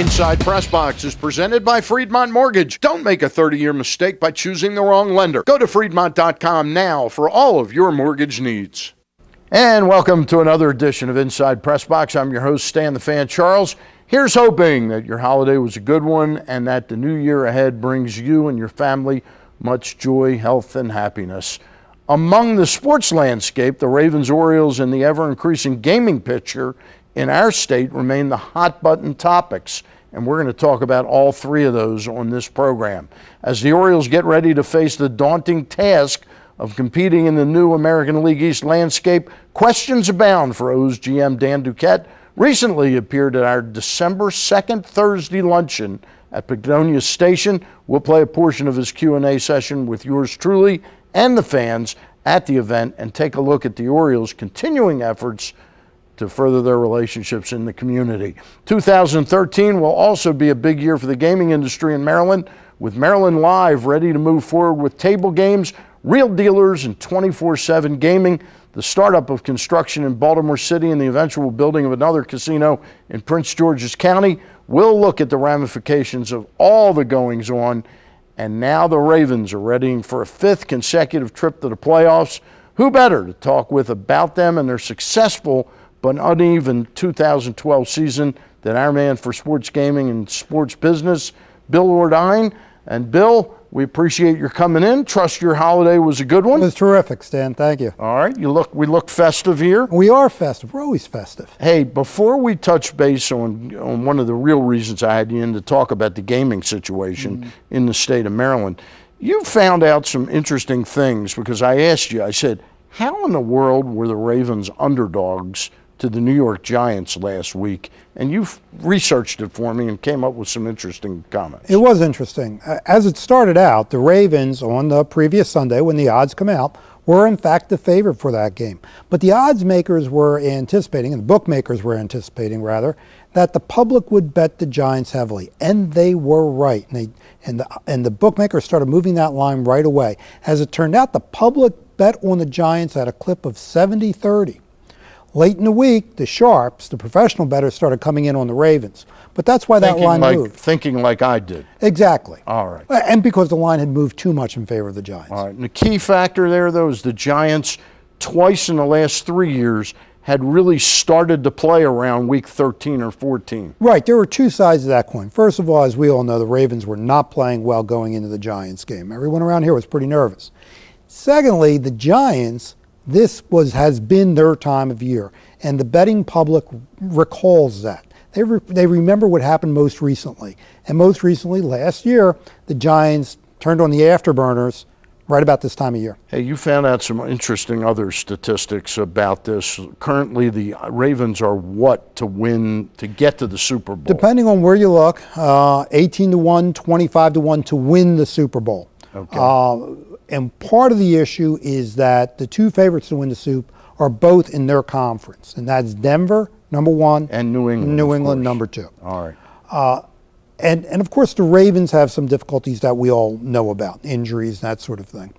Inside PressBox is presented by Friedmont Mortgage. Don't make a 30-year mistake by choosing the wrong lender. Go to Friedmont.com now for all of your mortgage needs. And welcome to another edition of Inside PressBox. I'm your host, Stan the Fan Charles. Here's hoping that your holiday was a good one and that the new year ahead brings you and your family much joy, health, and happiness. Among the sports landscape, the Ravens, Orioles, and the ever-increasing gaming picture in our state remain the hot-button topics, and we're going to talk about all three of those on this program. As the Orioles get ready to face the daunting task of competing in the new American League East landscape, questions abound for O's GM Dan Duquette. Recently appeared at our December 2nd Thursday luncheon at Pagonia Station. We'll play a portion of his Q&A session with yours truly and the fans at the event and take a look at the Orioles' continuing efforts to further their relationships in the community. 2013 will also be a big year for the gaming industry in Maryland, with Maryland Live ready to move forward with table games, real dealers, and 24/7 gaming, the startup of construction in Baltimore City, and the eventual building of another casino in Prince George's County. We'll look at the ramifications of all the goings-on, and now the Ravens are readying for a fifth consecutive trip to the playoffs. Who better to talk with about them and their successful but uneven 2012 season than our man for sports gaming and sports business, Bill Ordine. And Bill, we appreciate your coming in. Trust your holiday was a good one. It was terrific, Stan. Thank you. All right, we look festive here. We are festive. We're always festive. Hey, before we touch base on one of the real reasons I had you in to talk about the gaming situation in the state of Maryland, you found out some interesting things because I asked you, I said, how in the world were the Ravens underdogs to the New York Giants last week? And you've researched it for me and came up with some interesting comments. It was interesting. As it started out, the Ravens on the previous Sunday, when the odds come out, were in fact the favorite for that game. But the odds makers were anticipating, and the bookmakers were anticipating rather, that the public would bet the Giants heavily. And they were right. And the bookmakers started moving that line right away. As it turned out, the public bet on the Giants at a clip of 70-30. Late in the week, the sharps, the professional bettors, started coming in on the Ravens. But that's why that line moved. Thinking like I did. Exactly. All right. And because the line had moved too much in favor of the Giants. All right. And the key factor there, though, is the Giants, twice in the last 3 years, had really started to play around week 13 or 14. Right. There were two sides of that coin. First of all, as we all know, the Ravens were not playing well going into the Giants game. Everyone around here was pretty nervous. Secondly, the Giants, has been their time of year, and the betting public recalls that. They remember what happened most recently. And most recently, last year, the Giants turned on the afterburners right about this time of year. Hey, you found out some interesting other statistics about this. Currently, the Ravens are what to win, to get to the Super Bowl? Depending on where you look, 18-1, 25-1 to win the Super Bowl. Okay. And part of the issue is that the two favorites to win the Soup are both in their conference, and that's Denver, number one, and New England, number two. All right. And of course, the Ravens have some difficulties that we all know about, injuries, that sort of thing.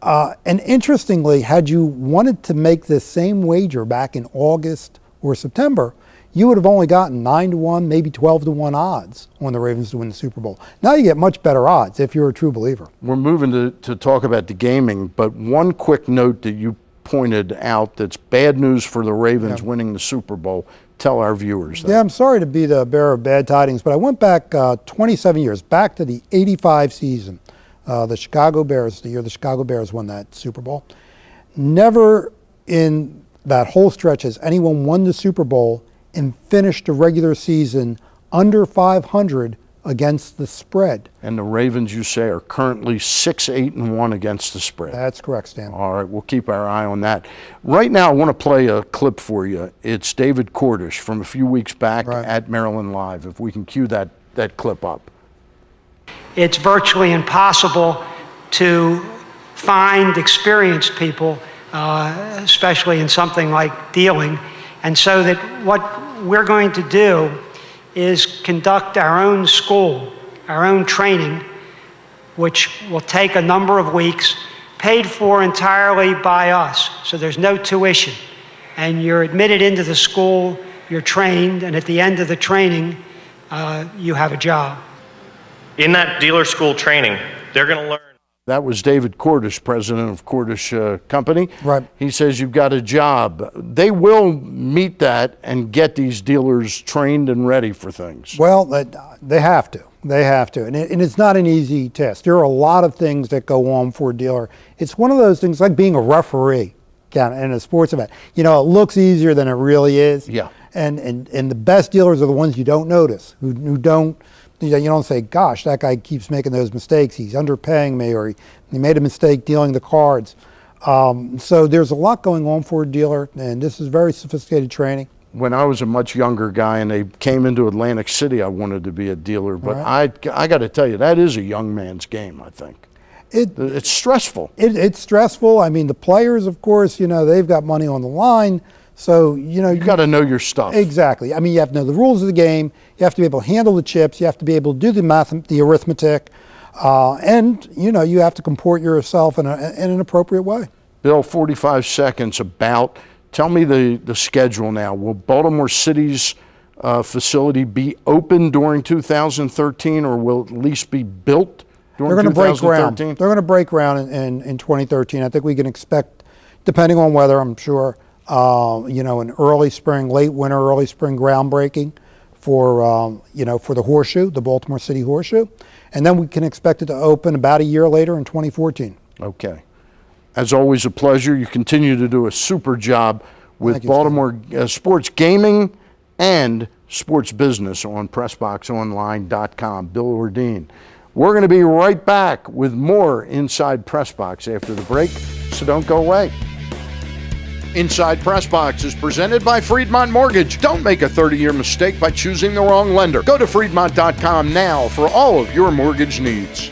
And interestingly, had you wanted to make this same wager back in August or September, you would have only gotten 9-1, maybe 12-1 odds on the Ravens to win the Super Bowl. Now you get much better odds if you're a true believer. We're moving to talk about the gaming, but one quick note that you pointed out that's bad news for the Ravens winning the Super Bowl. Tell our viewers that. Yeah, I'm sorry to be the bearer of bad tidings, but I went back 27 years, back to the 85 season. The Chicago Bears, the year the Chicago Bears won that Super Bowl. Never in that whole stretch has anyone won the Super Bowl and finished the regular season under 500 against the spread. And the Ravens, you say, are currently 6-8-1 against the spread. That's correct, Stan. All right, we'll keep our eye on that. Right now, I want to play a clip for you. It's David Cordish from a few weeks back at Maryland Live. If we can cue that clip up. It's virtually impossible to find experienced people, especially in something like dealing. And so that what we're going to do is conduct our own school, our own training, which will take a number of weeks, paid for entirely by us. So there's no tuition. And you're admitted into the school, you're trained, and at the end of the training, you have a job. In that dealer school training, they're going to learn. That was David Cordish, president of Cordish Company. Right. He says you've got a job. They will meet that and get these dealers trained and ready for things. Well, they have to. They have to. And it's not an easy test. There are a lot of things that go on for a dealer. It's one of those things like being a referee in a sports event. You know, it looks easier than it really is. Yeah. And the best dealers are the ones you don't notice, who don't, you don't say, gosh, that guy keeps making those mistakes. He's underpaying me, or he made a mistake dealing the cards. So there's a lot going on for a dealer, and this is very sophisticated training. When I was a much younger guy and they came into Atlantic City, I wanted to be a dealer. But I got to tell you, that is a young man's game, I think. It's stressful. It's stressful. I mean, the players, of course, they've got money on the line. So, you got to know your stuff. Exactly. I mean, you have to know the rules of the game. You have to be able to handle the chips. You have to be able to do the math, the arithmetic. And, you have to comport yourself in an appropriate way. Bill, 45 seconds about, tell me the schedule now. Will Baltimore City's facility be open during 2013, or will it at least be built during 2013? They're going to break ground. They're going to break ground in 2013. I think we can expect, depending on weather, I'm sure, an early spring, late winter, early spring groundbreaking for the Horseshoe, the Baltimore City Horseshoe. And then we can expect it to open about a year later in 2014. Okay. As always, a pleasure. You continue to do a super job with Baltimore sports gaming and sports business on PressBoxOnline.com. Bill Ordine. We're going to be right back with more Inside PressBox after the break, so don't go away. Inside PressBox is presented by Friedmont Mortgage. Don't make a 30-year mistake by choosing the wrong lender. Go to Friedmont.com now for all of your mortgage needs.